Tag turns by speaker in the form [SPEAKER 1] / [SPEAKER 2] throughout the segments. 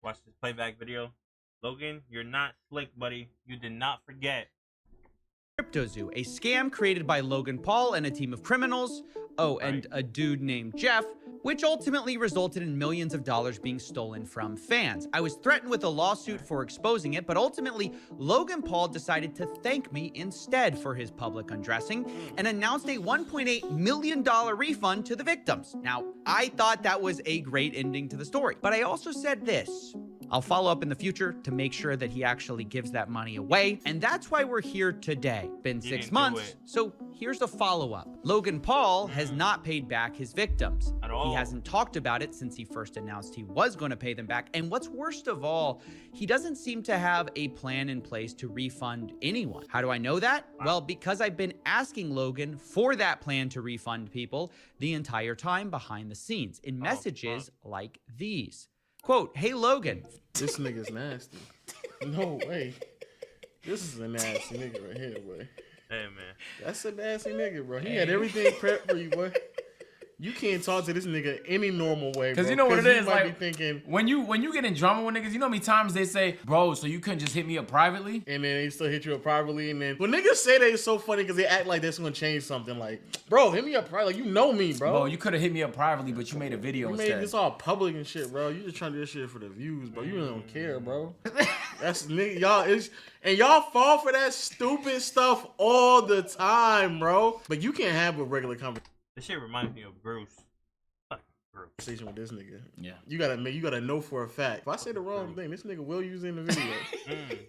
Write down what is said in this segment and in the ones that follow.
[SPEAKER 1] Watch this playback video. Logan, you're not slick, buddy. You did not forget.
[SPEAKER 2] CryptoZoo, a scam created by Logan Paul and a team of criminals, and a dude named Jeff, which ultimately resulted in millions of dollars being stolen from fans. I was threatened with a lawsuit for exposing it, but ultimately, Logan Paul decided to thank me instead for his public undressing and announced a $1.8 million refund to the victims. Now, I thought that was a great ending to the story, but I also said this: I'll follow up in the future to make sure that he actually gives that money away. And that's why we're here today. Been 6 months, so here's the follow-up. Logan Paul has not paid back his victims.
[SPEAKER 1] At all.
[SPEAKER 2] He hasn't talked about it since he first announced he was going to pay them back. And what's worst of all, he doesn't seem to have a plan in place to refund anyone. How do I know that? Well, because I've been asking Logan for that plan to refund people the entire time behind the scenes in messages like these. Quote, "Hey Logan."
[SPEAKER 3] This nigga's nasty. No way. This is a nasty nigga right here, boy.
[SPEAKER 1] Hey, man.
[SPEAKER 3] That's a nasty nigga, bro. He had everything prepped for you, boy. You can't talk to this nigga any normal way, bro.
[SPEAKER 4] Because you know what it is, like,
[SPEAKER 3] be thinking,
[SPEAKER 4] when you get in drama with niggas, you know how many times they say, bro, so you couldn't just hit me up privately?
[SPEAKER 3] and then they still hit you up privately, and then when niggas say that, it's so funny because they act like that's gonna change something. Like, bro, hit me up privately. Like, you know me, bro.
[SPEAKER 4] Bro, you could have hit me up privately, but you made a video
[SPEAKER 3] You
[SPEAKER 4] instead.
[SPEAKER 3] made this all public and shit, bro. You just trying to do this shit for the views, bro. You really don't care, bro. That's nigga, y'all fall for that stupid stuff all the time, bro. But you can't have a regular
[SPEAKER 1] This shit reminds me of Bruce.
[SPEAKER 3] conversation with this nigga.
[SPEAKER 4] Yeah.
[SPEAKER 3] You gotta know for a fact. If I say the wrong thing, this nigga will use it in the video.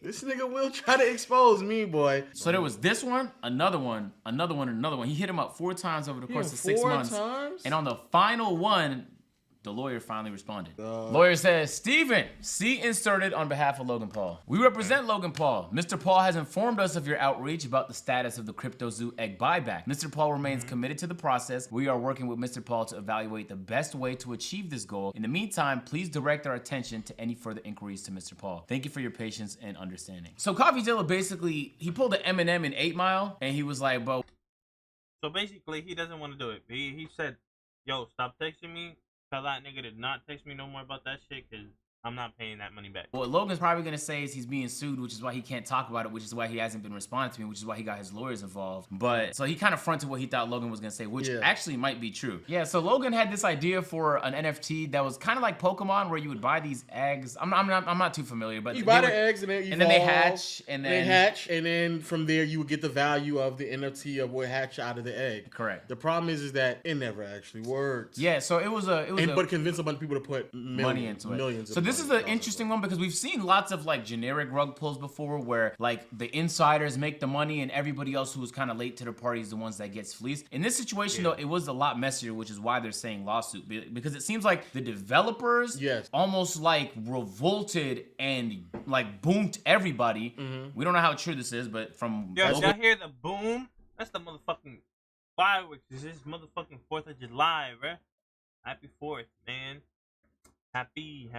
[SPEAKER 3] This nigga will try to expose me, boy.
[SPEAKER 4] So there was this one, another one, another one, and another one. He hit him up 4 times over the course of 6 months.
[SPEAKER 3] 4 times?
[SPEAKER 4] And on the final one, the lawyer finally responded. Lawyer says, Steven, see inserted on behalf of Logan Paul. We represent Logan Paul. Mr. Paul has informed us of your outreach about the status of the CryptoZoo egg buyback. Mr. Paul remains committed to the process. We are working with Mr. Paul to evaluate the best way to achieve this goal. In the meantime, please direct our attention to any further inquiries to Mr. Paul. Thank you for your patience and understanding. So CoffeeZilla basically, he pulled an Eminem in 8 Mile, and he was like, bro.
[SPEAKER 1] So basically, he doesn't want to do it. He said, yo, stop texting me. Tell that nigga to not text me no more about that shit, because I'm not paying that money back.
[SPEAKER 4] What Logan's probably gonna say is he's being sued, which is why he can't talk about it, which is why he hasn't been responding to me, which is why he got his lawyers involved. But so he kind of fronted what he thought Logan was gonna say, which actually might be true. Yeah, so Logan had this idea for an NFT that was kind of like Pokemon, where you would buy these eggs. I'm not too familiar, but
[SPEAKER 3] you buy the eggs and then
[SPEAKER 4] they hatch, and
[SPEAKER 3] then from there you would get the value of the NFT of what hatched out of the egg.
[SPEAKER 4] Correct.
[SPEAKER 3] The problem is that it never actually worked.
[SPEAKER 4] Yeah, so it was
[SPEAKER 3] but convince a bunch of people to put
[SPEAKER 4] money into it.
[SPEAKER 3] Millions.
[SPEAKER 4] So this is an interesting one because we've seen lots of like generic rug pulls before, where like the insiders make the money and everybody else who was kind of late to the party is the ones that gets fleeced. In this situation though, it was a lot messier, which is why they're saying lawsuit, because it seems like the developers almost like revolted and like boomed everybody. We don't know how true this is, but from
[SPEAKER 1] y'all hear the boom? That's the motherfucking fireworks. This is motherfucking 4th of July, bruh. Happy 4th, man. Happy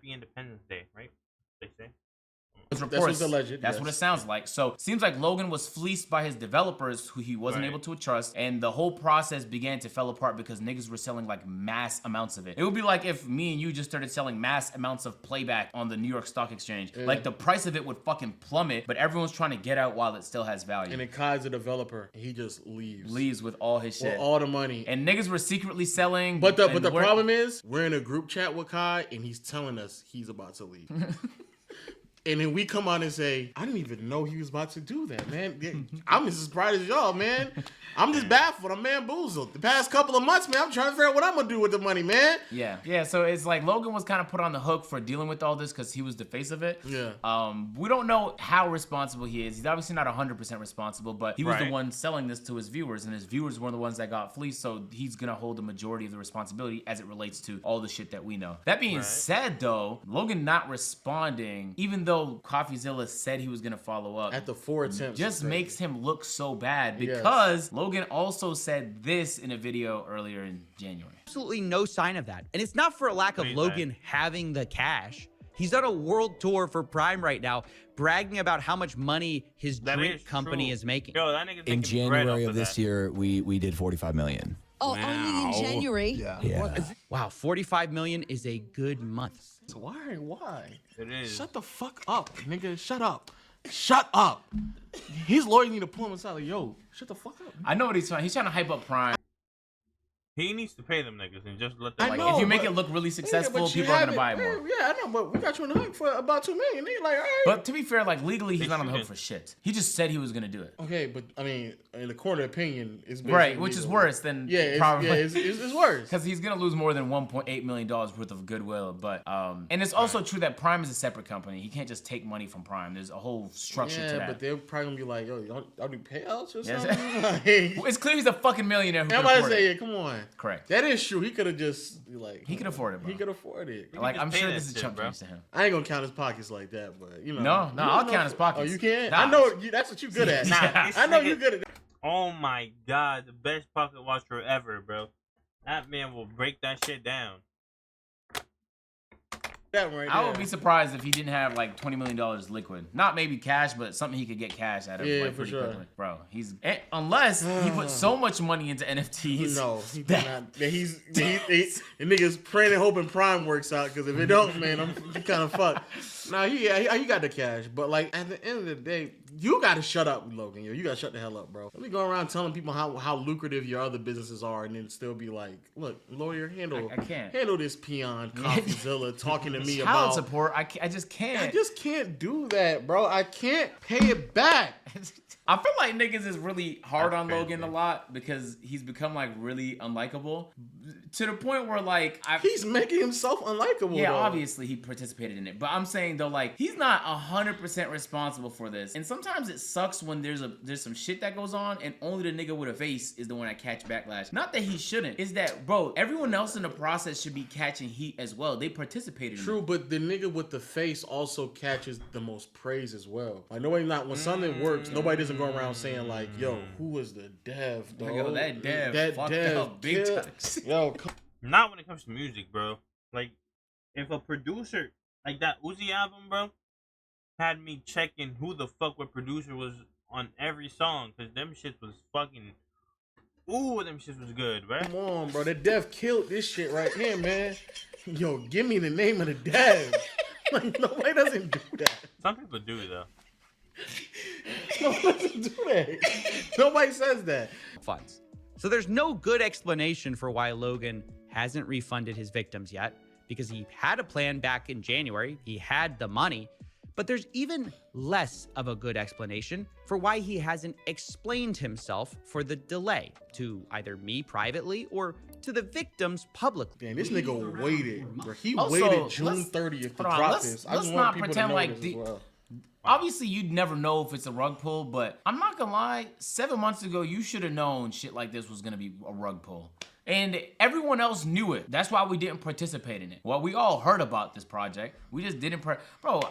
[SPEAKER 1] Independence Day, right? They say.
[SPEAKER 4] Reports.
[SPEAKER 3] That's what's alleged.
[SPEAKER 4] That's what it sounds like. So it seems like Logan was fleeced by his developers who he wasn't able to trust, and the whole process began to fall apart because niggas were selling like mass amounts of it. It would be like if me and you just started selling mass amounts of playback on the New York Stock Exchange. Like the price of it would fucking plummet, but everyone's trying to get out while it still has value.
[SPEAKER 3] And then Kai's a developer. He just leaves.
[SPEAKER 4] Leaves with all his shit.
[SPEAKER 3] With all the money.
[SPEAKER 4] And niggas were secretly selling.
[SPEAKER 3] But the problem is, we're in a group chat with Kai, and he's telling us he's about to leave. And then we come on and say, I didn't even know he was about to do that, man. I'm as surprised as y'all, man. I'm just baffled. I'm bamboozled. The past couple of months, man, I'm trying to figure out what I'm going to do with the money, man.
[SPEAKER 4] Yeah. So it's like Logan was kind of put on the hook for dealing with all this because he was the face of it.
[SPEAKER 3] Yeah.
[SPEAKER 4] We don't know how responsible he is. He's obviously not 100% responsible, but he was the one selling this to his viewers, and his viewers were the ones that got fleeced, so he's going to hold the majority of the responsibility as it relates to all the shit that we know. That being said, though, Logan not responding, even though CoffeeZilla said he was going to follow up
[SPEAKER 3] at the 4 attempts,
[SPEAKER 4] just makes him look so bad because Logan also said this in a video earlier in January.
[SPEAKER 2] Absolutely no sign of that. And it's not for a lack of Logan having the cash. He's on a world tour for Prime right now, bragging about how much money his drink company is making.
[SPEAKER 1] Yo, that nigga's
[SPEAKER 5] in January of this year, we did 45 million. Oh, only in January.
[SPEAKER 6] Yeah.
[SPEAKER 2] Wow, 45 million is a good month.
[SPEAKER 3] So why?
[SPEAKER 1] It is.
[SPEAKER 3] Shut the fuck up, nigga. Shut up. Shut up. His lawyer need to pull him aside like, yo, shut the fuck up.
[SPEAKER 4] I know what he's trying. He's trying to hype up Prime.
[SPEAKER 1] He needs to pay them niggas and just let them.
[SPEAKER 3] I
[SPEAKER 4] Like,
[SPEAKER 3] know,
[SPEAKER 4] if you make
[SPEAKER 3] but-
[SPEAKER 4] it look really successful,
[SPEAKER 3] but you
[SPEAKER 4] people are
[SPEAKER 3] have
[SPEAKER 4] gonna buy it more.
[SPEAKER 3] Yeah, I know, but we got you in the hype for about 2 million. Nigga, like, all right.
[SPEAKER 4] But to be fair, like legally, he's
[SPEAKER 1] They
[SPEAKER 4] not on the hook
[SPEAKER 1] shouldn't.
[SPEAKER 4] for shit. He just said he was gonna do it.
[SPEAKER 3] Okay, but I mean, in the court of opinion, it's
[SPEAKER 4] Right, which is worse than probably.
[SPEAKER 3] it's worse.
[SPEAKER 4] Because he's gonna lose more than $1.8 million worth of goodwill, but and it's also true that Prime is a separate company. He can't just take money from Prime. There's a whole structure to
[SPEAKER 3] Yeah,
[SPEAKER 4] that.
[SPEAKER 3] but they're probably gonna be like, yo, y'all do payouts or
[SPEAKER 4] Yes.
[SPEAKER 3] something? Like,
[SPEAKER 4] It's clear he's a fucking millionaire who can
[SPEAKER 3] everybody
[SPEAKER 4] afford
[SPEAKER 3] say,
[SPEAKER 4] it.
[SPEAKER 3] yeah, come on.
[SPEAKER 4] Correct.
[SPEAKER 3] That is true. He could have just like
[SPEAKER 4] He could afford it, bro.
[SPEAKER 3] He could afford it.
[SPEAKER 4] Like
[SPEAKER 1] just
[SPEAKER 4] I'm
[SPEAKER 1] pay
[SPEAKER 4] sure
[SPEAKER 1] that
[SPEAKER 4] this is
[SPEAKER 1] shit,
[SPEAKER 4] chump
[SPEAKER 1] bro.
[SPEAKER 4] change to him.
[SPEAKER 3] I ain't gonna count his pockets like that, but you know.
[SPEAKER 4] No,
[SPEAKER 3] you
[SPEAKER 4] I'll
[SPEAKER 3] know-
[SPEAKER 4] count his pockets.
[SPEAKER 3] Oh, you can?
[SPEAKER 4] Nah.
[SPEAKER 3] I know that's what you good at.
[SPEAKER 1] Nah, this
[SPEAKER 3] I know
[SPEAKER 1] nigga-
[SPEAKER 3] you good at that.
[SPEAKER 1] Oh my god, the best pocket watcher ever, bro. That man will break that shit down.
[SPEAKER 3] That right
[SPEAKER 4] I would
[SPEAKER 3] there.
[SPEAKER 4] be surprised if he didn't have like $20 million liquid. Not maybe cash, but something he could get cash out of
[SPEAKER 3] Yeah,
[SPEAKER 4] like,
[SPEAKER 3] for
[SPEAKER 4] pretty
[SPEAKER 3] sure.
[SPEAKER 4] quickly. Bro, unless he put so much money into NFTs.
[SPEAKER 3] No, he did not. The nigga's praying and hoping Prime works out, because if it don't, man, I'm kind of fucked. Nah, he got the cash, but like at the end of the day, you gotta shut up, Logan. Yo, you gotta shut the hell up, bro. Let me go around telling people how lucrative your other businesses are, and then still be like, look, lawyer, handle
[SPEAKER 4] I can't.
[SPEAKER 3] handle this peon, CoffeeZilla, talking to me
[SPEAKER 4] Child
[SPEAKER 3] about
[SPEAKER 4] support, I just can't.
[SPEAKER 3] I just can't do that, bro. I can't pay it back.
[SPEAKER 4] I feel like niggas is really hard
[SPEAKER 1] That's
[SPEAKER 4] on
[SPEAKER 1] crazy.
[SPEAKER 4] Logan a lot because he's become like really unlikable to the point where like
[SPEAKER 3] He's making himself unlikable.
[SPEAKER 4] yeah,
[SPEAKER 3] though.
[SPEAKER 4] obviously he participated in it, but I'm saying though, like he's not 100% responsible for this, and sometimes it sucks when there's some shit that goes on, and only the nigga with a face is the one that catch backlash. Not that he shouldn't, is that bro? Everyone else in the process should be catching heat as well. They participated.
[SPEAKER 3] True,
[SPEAKER 4] in it.
[SPEAKER 3] but the nigga with the face also catches the most praise as well. Like nobody not when something works, nobody doesn't go around saying like, "Yo, who was the dev, dog?
[SPEAKER 4] Like, yo, that dev fucked up big
[SPEAKER 3] killed-
[SPEAKER 4] time."
[SPEAKER 3] Yo, come
[SPEAKER 1] Not when it comes to music, bro. Like, if a producer like that Uzi album, bro, had me checking who the fuck what producer was on every song, cause them shits was fucking. Ooh, them shits was good, bro.
[SPEAKER 3] on, bro. The dev killed this shit right here, man. Yo, give me the name of the dev. Like nobody doesn't do that.
[SPEAKER 1] Some people do though.
[SPEAKER 3] Nobody doesn't do that. Nobody says that.
[SPEAKER 2] Funds. So there's no good explanation for why Logan hasn't refunded his victims yet, because he had a plan back in January. He had the money. But there's even less of a good explanation for why he hasn't explained himself for the delay to either me privately or to the victims publicly.
[SPEAKER 3] Damn, this nigga waited, bro. He
[SPEAKER 4] Also,
[SPEAKER 3] waited June
[SPEAKER 4] let's-
[SPEAKER 3] 30th to
[SPEAKER 4] hold on,
[SPEAKER 3] drop
[SPEAKER 4] let's-
[SPEAKER 3] this. I
[SPEAKER 4] let's
[SPEAKER 3] just
[SPEAKER 4] not
[SPEAKER 3] want people
[SPEAKER 4] pretend
[SPEAKER 3] to know
[SPEAKER 4] like
[SPEAKER 3] this
[SPEAKER 4] the-
[SPEAKER 3] as well.
[SPEAKER 4] Obviously, you'd never know if it's a rug pull, but I'm not gonna lie. 7 months ago, you should have known shit like this was gonna be a rug pull. And everyone else knew it. That's why we didn't participate in it. Well, we all heard about this project. We just didn't. Bro,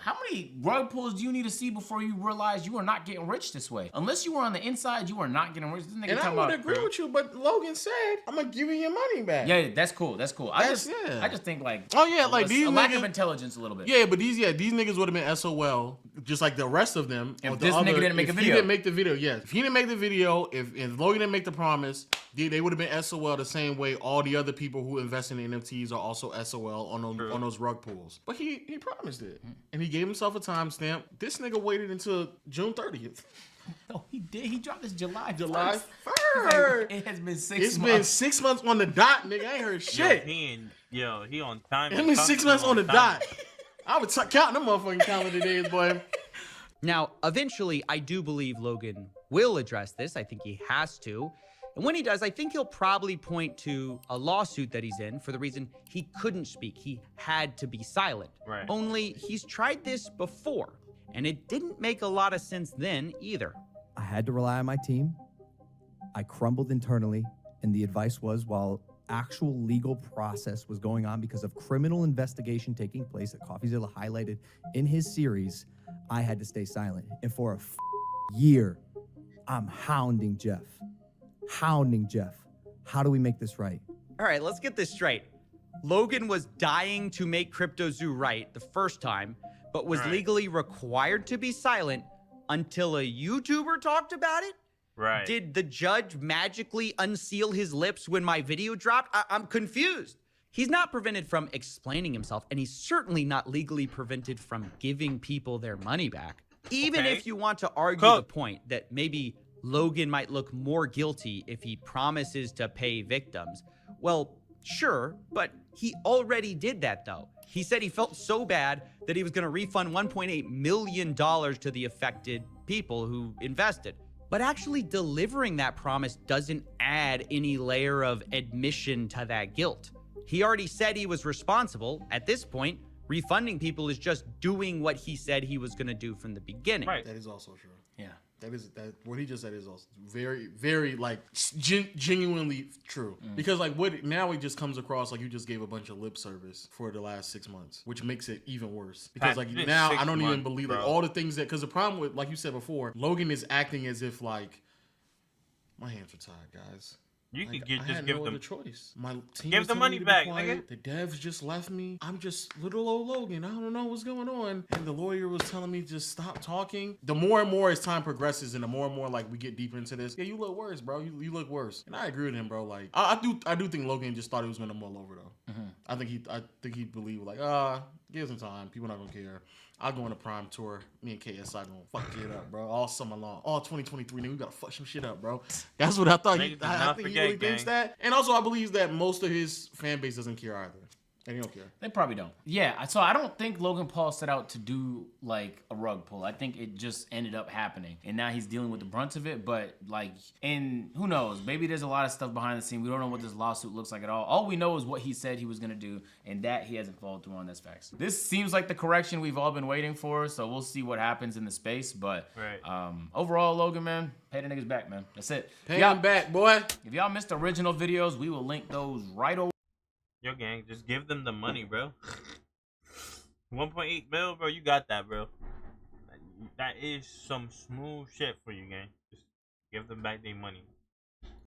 [SPEAKER 4] how many rug pulls do you need to see before you realize you are not getting rich this way? Unless you were on the inside, you are not getting rich. This nigga
[SPEAKER 3] And I
[SPEAKER 4] talking
[SPEAKER 3] would
[SPEAKER 4] about.
[SPEAKER 3] agree with you, but Logan said, "I'm gonna give you your money back."
[SPEAKER 4] Yeah, that's cool. That's cool. I
[SPEAKER 3] That's-
[SPEAKER 4] just,
[SPEAKER 3] yeah.
[SPEAKER 4] I just think like.
[SPEAKER 3] Oh, yeah, like,
[SPEAKER 4] a
[SPEAKER 3] these
[SPEAKER 4] lack of
[SPEAKER 3] niggas-
[SPEAKER 4] intelligence a little bit.
[SPEAKER 3] Yeah, but these niggas would have been SOL, just like the rest of them.
[SPEAKER 4] If
[SPEAKER 3] or
[SPEAKER 4] this nigga didn't make a
[SPEAKER 3] if
[SPEAKER 4] video.
[SPEAKER 3] he didn't make the video, yes. If he didn't make the video, if Logan didn't make the promise, they would have been SOL the same way all the other people who invest in NFTs are also SOL on those rug pulls. But he promised it, and he gave himself a timestamp. This nigga waited until June 30th.
[SPEAKER 4] No, he did. He dropped this July 1st.
[SPEAKER 3] July
[SPEAKER 4] He's like,
[SPEAKER 3] 1st.
[SPEAKER 4] it has been 6
[SPEAKER 3] It's
[SPEAKER 4] months.
[SPEAKER 3] been 6 months on the dot, nigga. I ain't heard shit.
[SPEAKER 1] He on time.
[SPEAKER 3] It's been 6 months on the dot. I would counting them motherfucking calendar days, boy.
[SPEAKER 2] Now, eventually, I do believe Logan will address this. I think he has to. And when he does, I think he'll probably point to a lawsuit that he's in for the reason he couldn't speak. He had to be silent.
[SPEAKER 1] Right.
[SPEAKER 2] Only he's tried this before, and it didn't make a lot of sense then either.
[SPEAKER 6] I had to rely on my team. I crumbled internally, and the advice was while actual legal process was going on because of criminal investigation taking place that CoffeeZilla highlighted in his series, I had to stay silent. And for a year, I'm hounding Jeff. How do we make this right?
[SPEAKER 2] All right, let's get this straight. Logan was dying to make CryptoZoo right the first time, but was
[SPEAKER 1] Right.
[SPEAKER 2] legally required to be silent until a YouTuber talked about it?
[SPEAKER 1] Right.
[SPEAKER 2] Did the judge magically unseal his lips when my video dropped? I'm confused. He's not prevented from explaining himself, and he's certainly not legally prevented from giving people their money back. Even if you want to argue the point that maybe Logan might look more guilty if he promises to pay victims, well, sure, but he already did that, though. He said he felt so bad that he was going to refund $1.8 million to the affected people who invested. But actually delivering that promise doesn't add any layer of admission to that guilt. He already said he was responsible. At this point, refunding people is just doing what he said he was going to do from the beginning.
[SPEAKER 1] Right.
[SPEAKER 3] That is also true.
[SPEAKER 4] Yeah.
[SPEAKER 3] That what he just said is also very, very like genuinely true. Because like what now it just comes across like you just gave a bunch of lip service for the last 6 months, which makes it even worse. Because like now I don't even believe like all the things that, because the problem with, like you said before, Logan is acting as if like my hands are tied, guys.
[SPEAKER 1] You
[SPEAKER 3] Like,
[SPEAKER 1] could just give them
[SPEAKER 3] choice. My team
[SPEAKER 1] give
[SPEAKER 3] is
[SPEAKER 1] the
[SPEAKER 3] telling
[SPEAKER 1] money
[SPEAKER 3] me to be
[SPEAKER 1] back,
[SPEAKER 3] quiet.
[SPEAKER 1] nigga.
[SPEAKER 3] The devs just left me. I'm just little old Logan. I don't know what's going on. And the lawyer was telling me just stop talking. The more and more as time progresses, and the more and more like we get deeper into this, yeah, you look worse, bro. You look worse. And I agree with him, bro. Like I do think Logan just thought he was gonna mull over though. I think he believed like give some time. People not gonna care. I'll go on a prime tour. Me and KSI gonna fuck shit up, bro. All summer long. All 2023, nigga, we gotta fuck some shit up, bro. That's what I thought. I think he really thinks that. And also I believe that most of his fan base doesn't care either. And he don't care.
[SPEAKER 4] They probably don't. Yeah, so I don't think Logan Paul set out to do like a rug pull. I think it just ended up happening. And now he's dealing with the brunt of it. But like, and who knows? Maybe there's a lot of stuff behind the scene. We don't know what this lawsuit looks like at all. All we know is what he said he was gonna do, and that he hasn't followed through on. That's facts. This seems like the correction we've all been waiting for, so we'll see what happens in the space. But overall, Logan, man, pay the niggas back, man. That's it.
[SPEAKER 3] Pay them back, boy.
[SPEAKER 4] If y'all missed original videos, we will link those right over.
[SPEAKER 1] Yo, gang, just give them the money, bro. 1.8 mil, bro. You got that, bro. That is some smooth shit for you, gang. Just give them back their money.